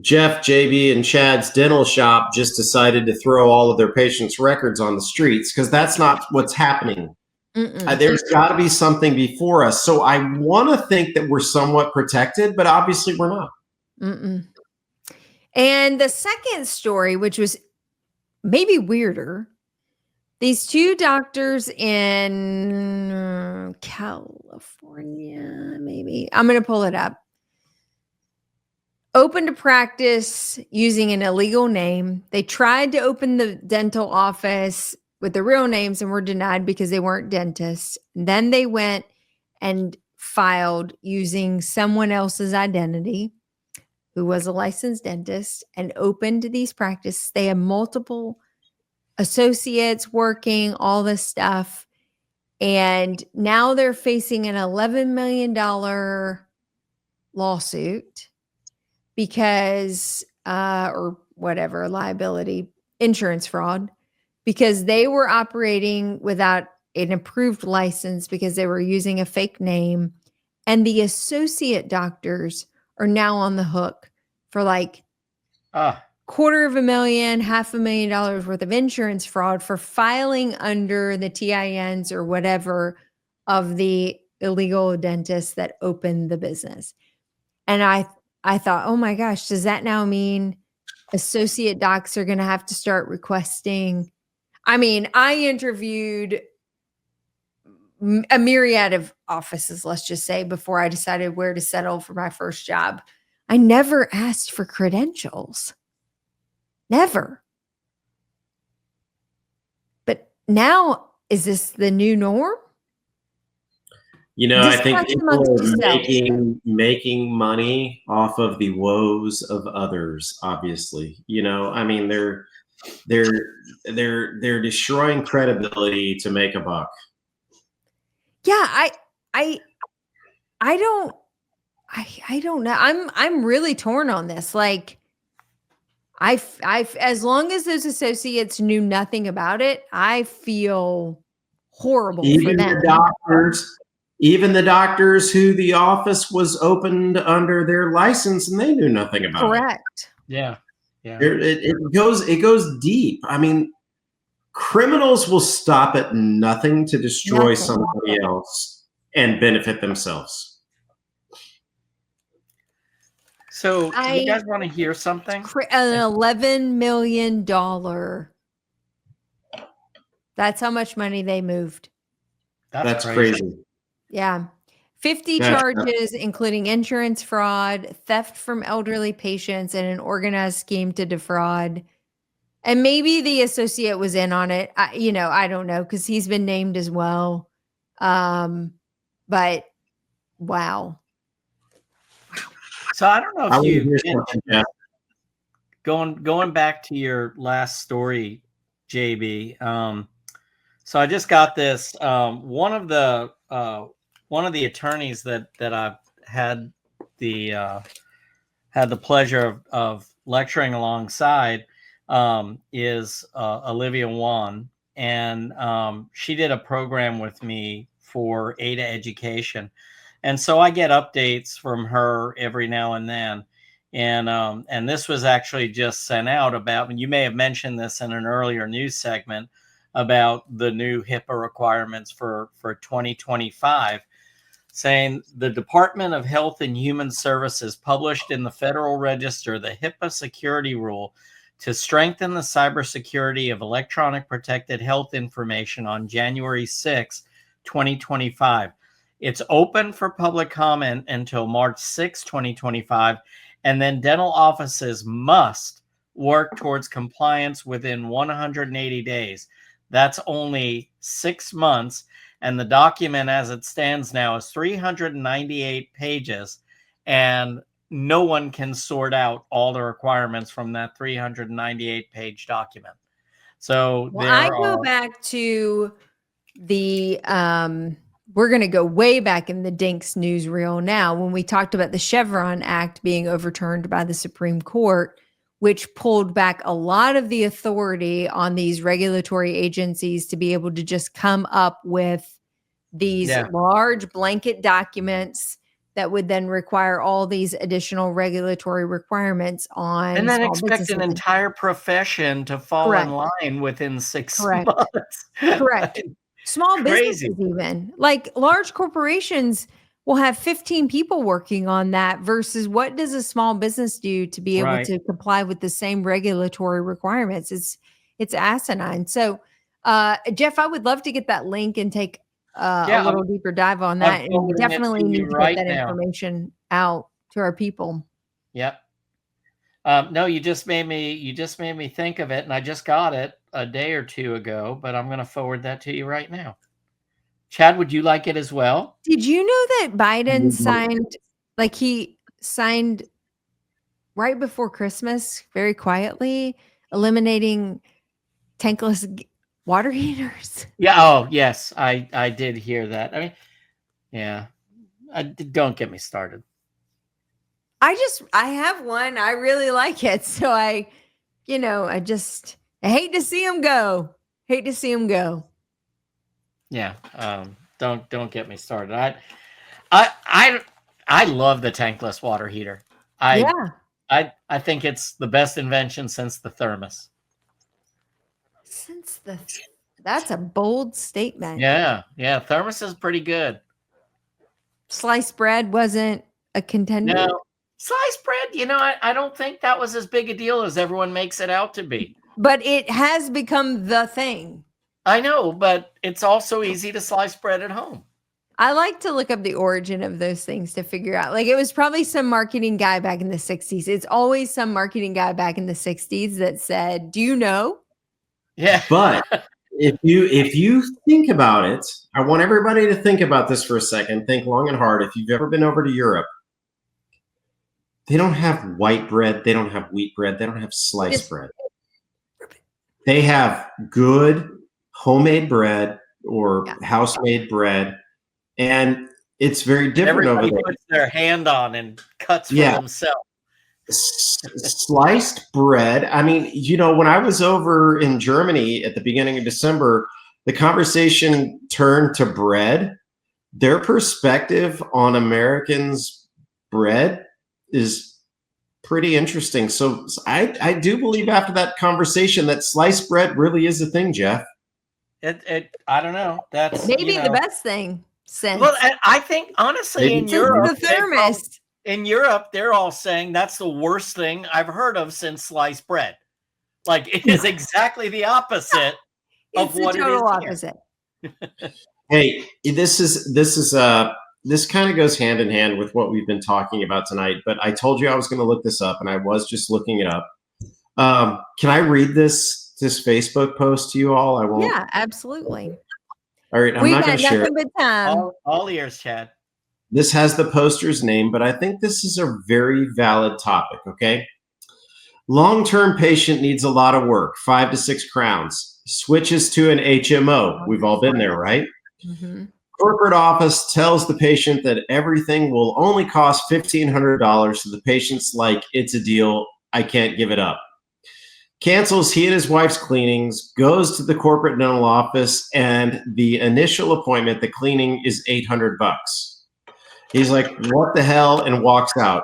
Jeff, JB, and Chad's dental shop just decided to throw all of their patients' records on the streets, because that's not what's happening. There's got to be something before us. So I want to think that we're somewhat protected, but obviously we're not. And the second story, which was maybe weirder, these two doctors in California, maybe, I'm going to pull it up, opened a practice using an illegal name. They tried to open the dental office with the real names and were denied because they weren't dentists. Then they went and filed using someone else's identity, who was a licensed dentist, and opened these practices. They have multiple associates working, all this stuff. And now they're facing an $11 million lawsuit because, or whatever, liability, insurance fraud, because they were operating without an approved license because they were using a fake name. And the associate doctors are now on the hook for like $250,000, $500,000 worth of insurance fraud for filing under the TINs or whatever of the illegal dentists that opened the business. And I thought, oh my gosh, does that now mean associate docs are going to have to start requesting? I mean, I interviewed a myriad of offices, let's just say, before I decided where to settle for my first job. I never asked for credentials. Never. But now, is this the new norm? You know, I think people are making money off of the woes of others, obviously. You know, I mean, they're destroying credibility to make a buck. Yeah, I don't know. I'm really torn on this. Like, I as long as those associates knew nothing about it, I feel horrible for them. Even the doctors who the office was opened under their license and they knew nothing about it. Correct. Yeah. It goes deep. I mean, criminals will stop at nothing to destroy somebody else and benefit themselves. So, do you guys want to hear something? An $11 million. That's how much money they moved. That's crazy. Yeah. 50 charges, including insurance fraud, theft from elderly patients, and an organized scheme to defraud. And maybe the associate was in on it. I don't know, because he's been named as well. But wow. So I don't know if you going back to your last story, JB. So I just got this. One of the attorneys that I've had the pleasure of lecturing alongside is Olivia Wan, and she did a program with me for ADA education. And so I get updates from her every now and then. And this was actually just sent out about, and you may have mentioned this in an earlier news segment, about the new HIPAA requirements for 2025, saying the Department of Health and Human Services published in the Federal Register the HIPAA security rule to strengthen the cybersecurity of electronic protected health information on January 6, 2025. It's open for public comment until March 6, 2025, and then dental offices must work towards compliance within 180 days. That's only 6 months. And the document as it stands now is 398 pages. And no one can sort out all the requirements from that 398 page document. So well, I go back to the we're going to go way back in the DINKs newsreel now when we talked about the Chevron Act being overturned by the Supreme Court, which pulled back a lot of the authority on these regulatory agencies to be able to just come up with these large blanket documents that would then require all these additional regulatory requirements on and then small expect an businesses. entire profession to fall in line within 6 months. Correct. Small businesses, even like large corporations, will have 15 people working on that versus what does a small business do to be able to comply with the same regulatory requirements? It's asinine. So, Jeff, I would love to get that link and take a little deeper dive on that. And we definitely need to get that information out to our people. Yep. No, you just made me think of it, and I just got it a day or two ago, but I'm going to forward that to you right now. Chad, would you like it as well? Did you know that Biden he signed right before Christmas, very quietly, eliminating tankless water heaters? Yeah. Oh, yes. I did hear that. I mean, yeah. Don't get me started. I have one. I really like it. So I hate to see him go. Yeah. Don't get me started. I love the tankless water heater. I think it's the best invention since the thermos. That's a bold statement. Yeah. Thermos is pretty good. Sliced bread wasn't a contender. No, sliced bread, I don't think that was as big a deal as everyone makes it out to be. But it has become the thing. I know, but it's also easy to slice bread at home. I like to look up the origin of those things to figure out. Like, it was probably some marketing guy back in the 60s. It's always some marketing guy back in the 60s that said, "Do you know?" Yeah. But if you think about it, I want everybody to think about this for a second. Think long and hard. If you've ever been over to Europe, they don't have white bread. They don't have wheat bread. They don't have sliced bread. They have good homemade bread or house-made bread, and it's very different over there. Puts their hand on and cuts for themselves. Sliced bread. I mean, when I was over in Germany at the beginning of December, the conversation turned to bread. Their perspective on Americans' bread is pretty interesting. So I do believe after that conversation that sliced bread really is a thing, Jeff. I don't know. That's maybe the best thing since. Well, I think honestly in Europe, the thermos. In Europe, they're all saying that's the worst thing I've heard of since sliced bread. Like, it is exactly the opposite of what it is. Total opposite. Hey, this kind of goes hand in hand with what we've been talking about tonight, but I told you I was going to look this up, and I was just looking it up. Can I read this Facebook post to you all? I won't. Yeah, absolutely. All right, I'm not going to share it. All ears, Chad. This has the poster's name, but I think this is a very valid topic, okay? Long-term patient needs a lot of work, 5 to 6 crowns. Switches to an HMO. We've all been there, right? Mm-hmm. Corporate office tells the patient that everything will only cost $1,500, so the patient's like, it's a deal, I can't give it up. Cancels he and his wife's cleanings, goes to the corporate dental office, and the initial appointment, the cleaning, is $800. He's like, what the hell, and walks out.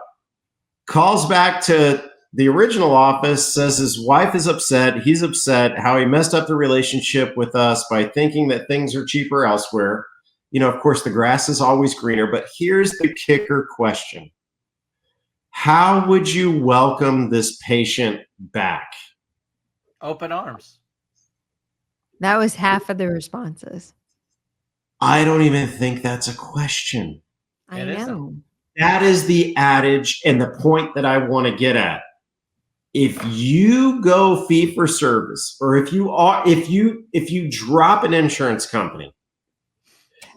Calls back to the original office, says his wife is upset, he's upset, how he messed up the relationship with us by thinking that things are cheaper elsewhere. Of course, the grass is always greener, but here's the kicker question. How would you welcome this patient back? Open arms. That was half of the responses. I don't even think that's a question. I know. That is the adage and the point that I want to get at. if you go fee for service, or if you drop an insurance company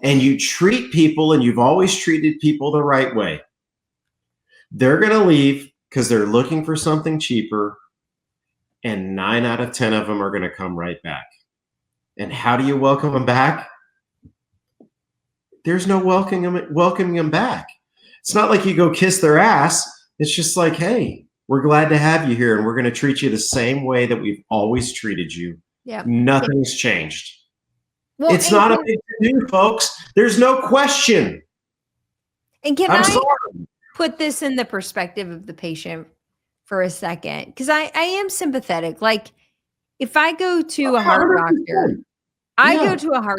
and you treat people and you've always treated people the right way, they're going to leave because they're looking for something cheaper, and 9 out of 10 of them are going to come right back. And how do you welcome them back? There's no welcoming them back. It's not like you go kiss their ass. It's just like, hey, we're glad to have you here, and we're going to treat you the same way that we've always treated you. Yeah. Nothing's changed. Well, It's not a big to-do, folks. There's no question. And can I'm I sorry. put this in the perspective of the patient for a second? Because I am sympathetic. Like, if I go to a heart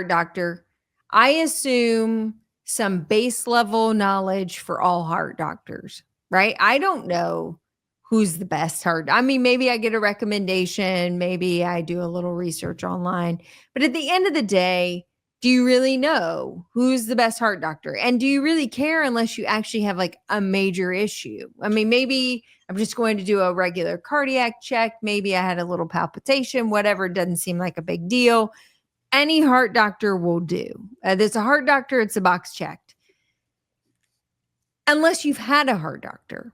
doctor, I assume some base level knowledge for all heart doctors, right? I don't know who's the best heart. I mean, maybe I get a recommendation, maybe I do a little research online, but at the end of the day, do you really know who's the best heart doctor? And do you really care unless you actually have like a major issue? I mean, maybe I'm just going to do a regular cardiac check. Maybe I had a little palpitation, whatever. It doesn't seem like a big deal. Any heart doctor will do. There's a heart doctor, it's a box checked. Unless you've had a heart doctor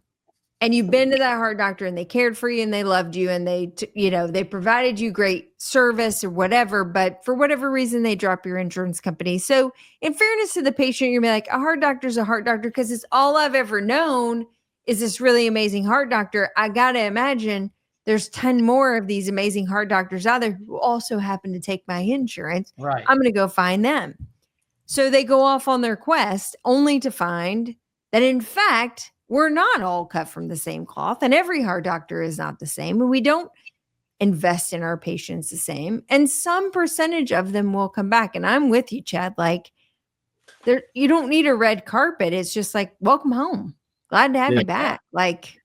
and you've been to that heart doctor and they cared for you and they loved you and they provided you great service or whatever, but for whatever reason, they drop your insurance company. So in fairness to the patient, you're gonna be like, a heart doctor's a heart doctor because it's all I've ever known is this really amazing heart doctor. I got to imagine there's 10 more of these amazing heart doctors out there who also happen to take my insurance. Right. I'm going to go find them. So they go off on their quest only to find that, in fact, we're not all cut from the same cloth, and every heart doctor is not the same. And we don't invest in our patients the same. And some percentage of them will come back. And I'm with you, Chad. Like, you don't need a red carpet. It's just like, welcome home. Glad to have you back. Like,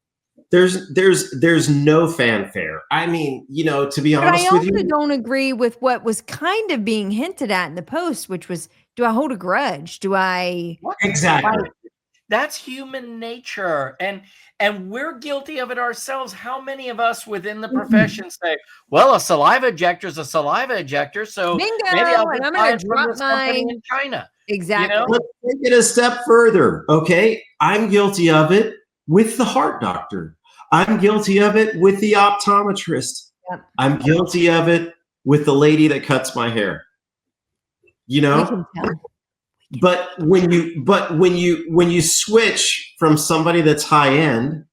there's no fanfare. I mean, to be honest with you, I also don't agree with what was kind of being hinted at in the post, which was, do I hold a grudge? Do I? Exactly. That's human nature. And we're guilty of it ourselves. How many of us within the profession say, well, a saliva ejector is a saliva ejector. So bingo, maybe I'll and I'm buy going it to from drop this company mine. in China. Exactly. Let's take it a step further. Okay. I'm guilty of it with the heart doctor. I'm guilty of it with the optometrist. Yep. I'm guilty of it with the lady that cuts my hair. We can tell. But when you switch from somebody that's high end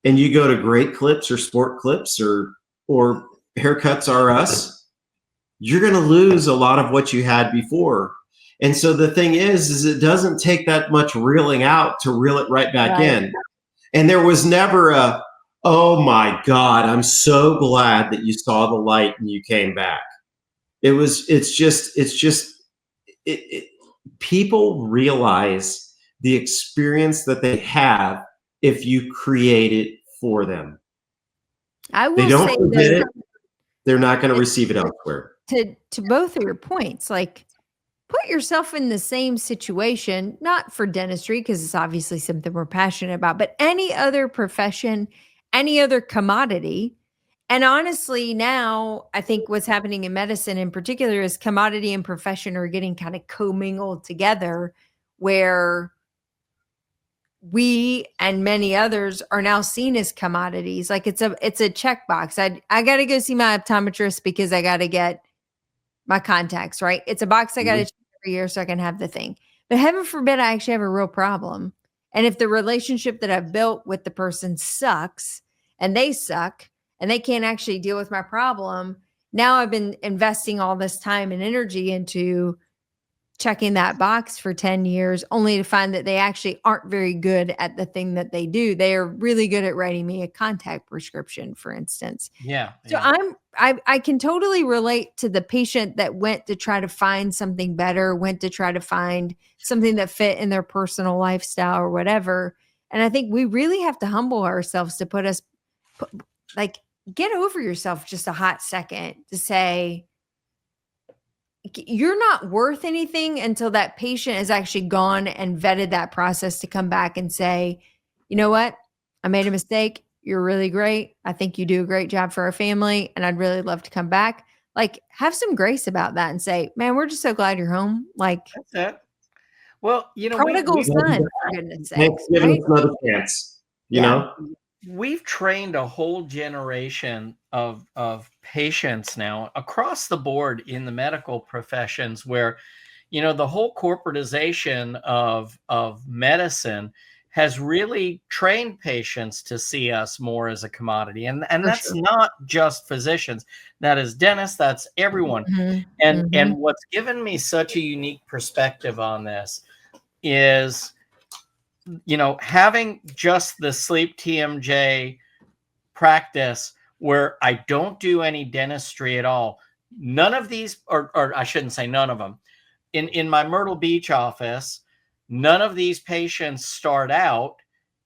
and you go to Great Clips or Sport Clips or Haircuts R Us, you're going to lose a lot of what you had before. And so the thing is it doesn't take that much reeling out to reel it right back in. And there was never a, oh my God, I'm so glad that you saw the light and you came back. People realize the experience that they have if you create it for them. I will they don't say forget that it. They're not going to receive it elsewhere. To both of your points, like, put yourself in the same situation, not for dentistry, because it's obviously something we're passionate about, but any other profession, any other commodity. And honestly, now I think what's happening in medicine in particular is commodity and profession are getting kind of commingled together, where we and many others are now seen as commodities. Like, it's a checkbox. I got to go see my optometrist because I got to get my contacts, right? It's a box I got to check every year so I can have the thing. But heaven forbid I actually have a real problem. And if the relationship that I've built with the person sucks and they suck and they can't actually deal with my problem, now I've been investing all this time and energy into checking that box for 10 years only to find that they actually aren't very good at the thing that they do. They are really good at writing me a contact prescription, for instance. Yeah. So I can totally relate to the patient that went to try to find something better, went to try to find something that fit in their personal lifestyle or whatever. And I think we really have to humble ourselves to get over yourself just a hot second to say, you're not worth anything until that patient has actually gone and vetted that process to come back and say, you know what? I made a mistake. you're really great. I think you do a great job for our family, and I'd really love to come back. Like, have some grace about that and say, man, we're just so glad you're home. Like, That's it. Well, you know, prodigal son, for goodness sakes, Give right? them another chance, you know? we've trained a whole generation of patients now across the board in the medical professions where, you know, the whole corporatization of medicine has really trained patients to see us more as a commodity. And that's not just physicians. That is dentists, that's everyone. And what's given me such a unique perspective on this is, you know, having just the sleep TMJ practice where I don't do any dentistry at all. None of these, or I shouldn't say none of them. In my Myrtle Beach office, none of these patients start out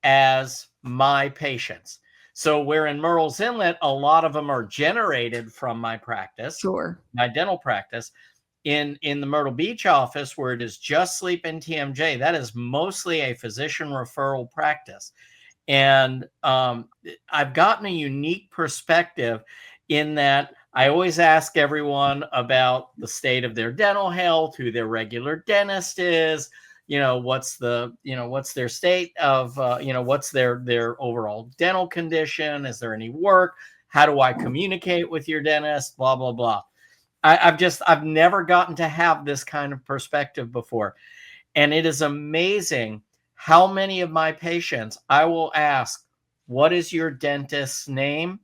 as my patients. So where in Murrells Inlet, a lot of them are generated from my practice, my dental practice. In the Myrtle Beach office, where it is just sleep and TMJ, that is mostly a physician referral practice. And I've gotten a unique perspective in that I always ask everyone about the state of their dental health, who their regular dentist is, you know, what's their state of, you know, what's their overall dental condition? Is there any work? How do I communicate with your dentist? Blah, blah, blah. I've never gotten to have this kind of perspective before. And it is amazing how many of my patients I will ask, what is your dentist's name?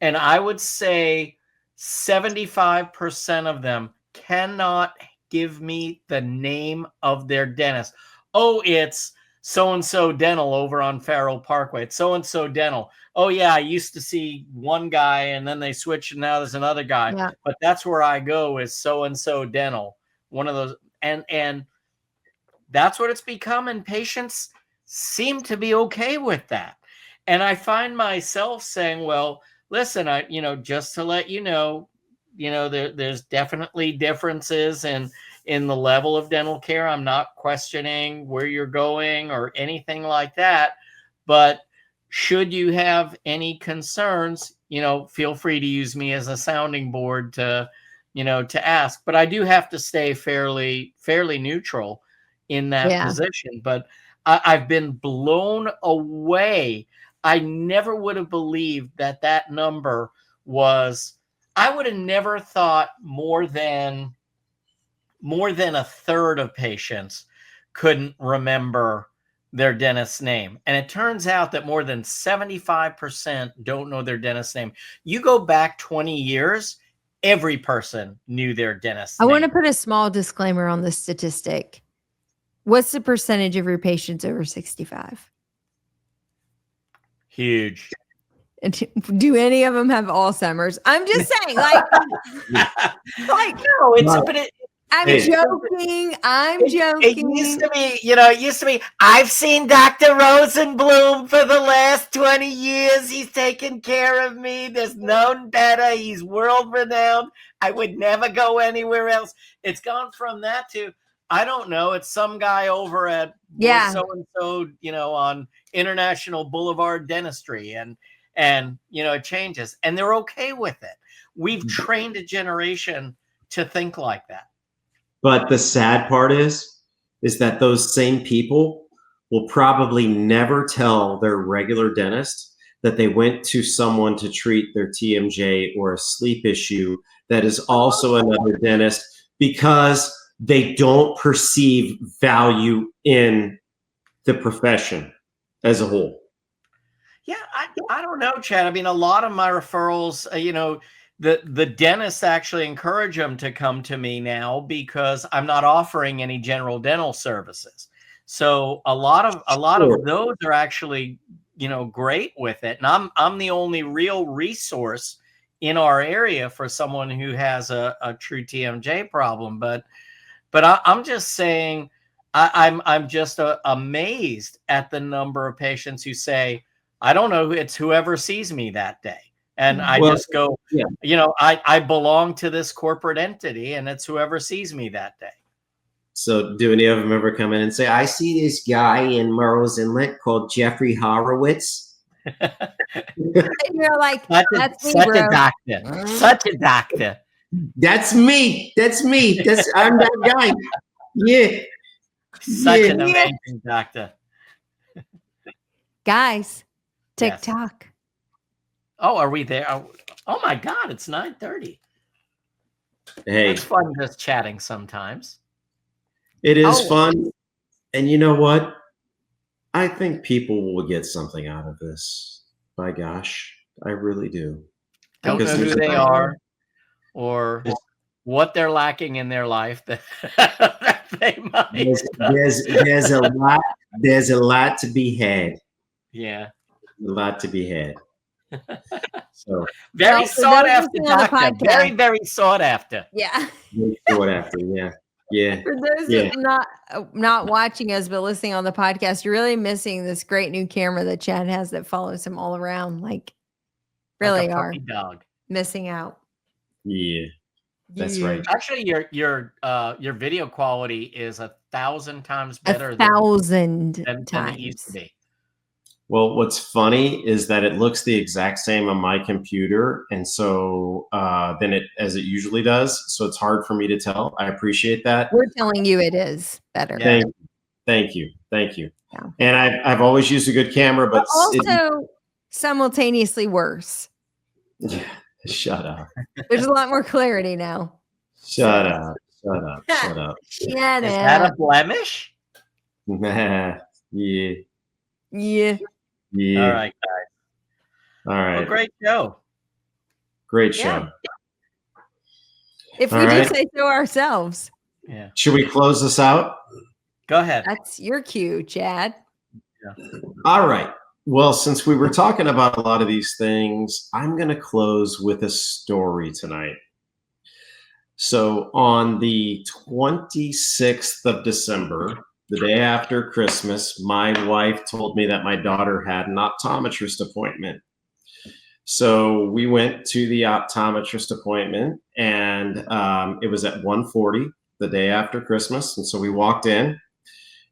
And I would say 75% of them cannot give me the name of their dentist. Oh, it's so-and-so dental over on Farrell Parkway. It's so-and-so dental. Oh yeah, I used to see one guy and then they switched and now there's another guy. Yeah. But that's where I go is so-and-so dental. One of those. And that's what it's become. And patients seem to be okay with that. And I find myself saying, well, listen, you know, just to let you know, there's definitely differences in the level of dental care. I'm not questioning where you're going or anything like that. But should you have any concerns, you know, feel free to use me as a sounding board to, you know, to ask. But I do have to stay fairly neutral in that position. But I've been blown away. I never would have believed that number was, I would have never thought more than a third of patients couldn't remember their dentist's name. And it turns out that more than 75% don't know their dentist's name. You go back 20 years, every person knew their dentist's name. I want to put a small disclaimer on this statistic. What's the percentage of your patients over 65? Huge. Do any of them have Alzheimer's? I'm just saying, like no, I'm joking. It used to be, you know, I've seen Dr. Rosenblum for the last 20 years. He's taken care of me. There's none better. He's world renowned. I would never go anywhere else. It's gone from that to, I don't know, it's some guy over at so-and-so, you know, on International Boulevard Dentistry. And, you know, it changes and they're okay with it. We've trained a generation to think like that. But the sad part is that those same people will probably never tell their regular dentist that they went to someone to treat their TMJ or a sleep issue that is also another dentist, because they don't perceive value in the profession as a whole. Yeah, I don't know, Chad. I mean, a lot of my referrals, you know, the dentists actually encourage them to come to me now because I'm not offering any general dental services. So a lot of those are actually, you know, great with it. And I'm the only real resource in our area for someone who has a true TMJ problem. But I'm just saying, I'm just amazed at the number of patients who say, I don't know, it's whoever sees me that day. And I just go, you know, I belong to this corporate entity and it's whoever sees me that day. So do any of them ever come in and say, I see this guy in Murrells Inlet called Jeffrey Horowitz? And you're like, that's me, such bro. a doctor. Such a doctor. That's me. I'm that guy. Yeah. Such Yeah. an amazing doctor. Guys, Yes. TikTok. Oh, are we there? Oh my God, it's 9:30. Hey, It's fun just chatting sometimes. it is Oh. fun. And you know what? I think people will get something out of this. By gosh, I really do. Don't Because know who there's they a- are or what they're lacking in their life that, that they might. There's a lot to be had. Yeah. A lot to be had. So Very Well, for sought those after listening on the doctor. podcast- Very, very sought after. Yeah. short after, yeah. For those Yeah. not watching us but listening on the podcast, you're really missing this great new camera that Chad has that follows him all around. Like, really Like a are puppy dog. missing out. Yeah, that's Yeah. right. Actually, your video quality is 1,000 times better 1,000 than it used to times. be. Well, what's funny is that it looks the exact same on my computer, and so as it usually does. So it's hard for me to tell. I appreciate that. We're telling you it is better. Yeah. Thank you. Yeah. And I've always used a good camera, but also simultaneously worse. shut up. There's a lot more clarity now. Shut up. Shut Is that a up. blemish? Yeah. Yeah. Yeah. All right, guys. All right. Well, great show. Great show. Yeah. If All we right. do say so ourselves. Yeah. Should we close this out? Go ahead. That's your cue, Chad. All right. Well, since we were talking about a lot of these things, I'm going to close with a story tonight. So on the 26th of December, the day after Christmas, my wife told me that my daughter had an optometrist appointment. So we went to the optometrist appointment, and it was at 1:40 the day after Christmas. And so we walked in.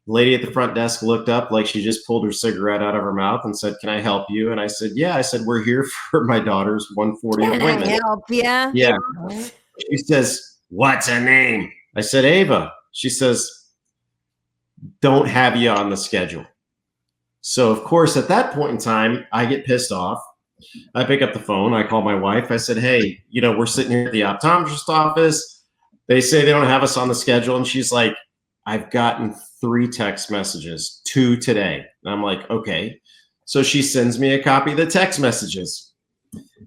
Lady at the front desk looked up like she just pulled her cigarette out of her mouth and said, "Can I help you?" And I said, "Yeah." I said, "We're here for my daughter's 1:40 Can I appointment." help ya? Yeah. She says, "What's her name?" I said, "Ava." She says, "Don't have you on the schedule." So, of course, at that point in time, I get pissed off. I pick up the phone. I call my wife. I said, "Hey, we're sitting here at the optometrist office. They say they don't have us on the schedule." And she's like, "I've gotten 3 text messages, 2 today." And I'm like, "Okay." So she sends me a copy of the text messages.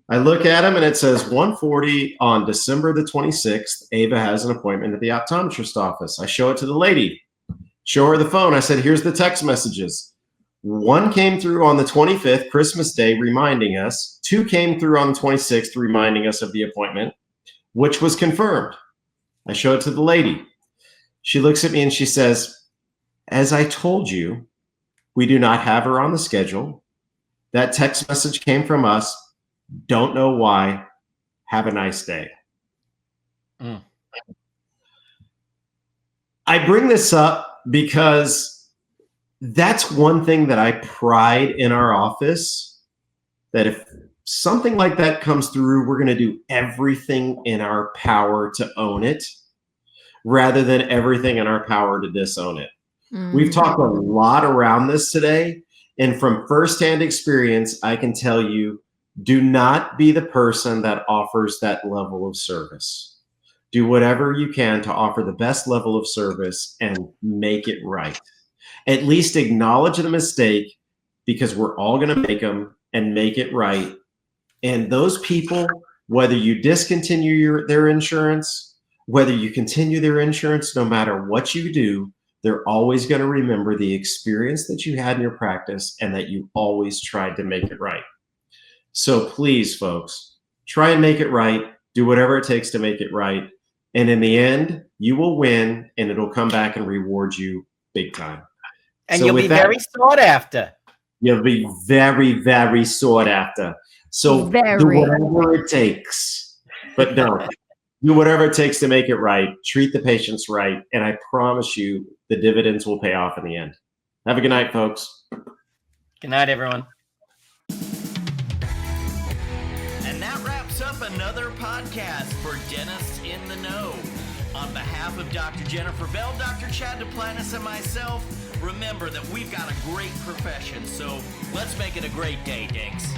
I look at them and it says 1:40 on December the 26th, Ava has an appointment at the optometrist office. I show it to the lady, show her the phone. I said, "Here's the text messages. 1 came through on the 25th, Christmas Day, reminding us. 2 came through on the 26th, reminding us of the appointment, which was confirmed." I show it to the lady. She looks at me and she says, "As I told you, we do not have her on the schedule. That text message came from us. Don't know why. Have a nice day." Mm. I bring this up because that's one thing that I pride in our office, that if something like that comes through, we're going to do everything in our power to own it rather than everything in our power to disown it. We've talked a lot around this today, and from firsthand experience, I can tell you, do not be the person that offers that level of service. Do whatever you can to offer the best level of service and make it right. At least acknowledge the mistake, because we're all going to make them, and make it right. And those people, whether you discontinue their insurance, whether you continue their insurance, no matter what you do, they're always going to remember the experience that you had in your practice and that you always tried to make it right. So please, folks, try and make it right. Do whatever it takes to make it right. And in the end, you will win, and it'll come back and reward you big time. And So you'll with be that- very sought after. You'll be very, very sought after. So do Very. whatever it takes, but don't. Do whatever it takes to make it right. Treat the patients right. And I promise you the dividends will pay off in the end. Have a good night, folks. Good night, everyone. another podcast for Dentists in the Know. On behalf of Dr. Jennifer Bell, Dr. Chad Duplantis, and myself, remember that we've got a great profession, so let's make it a great day, Dinks.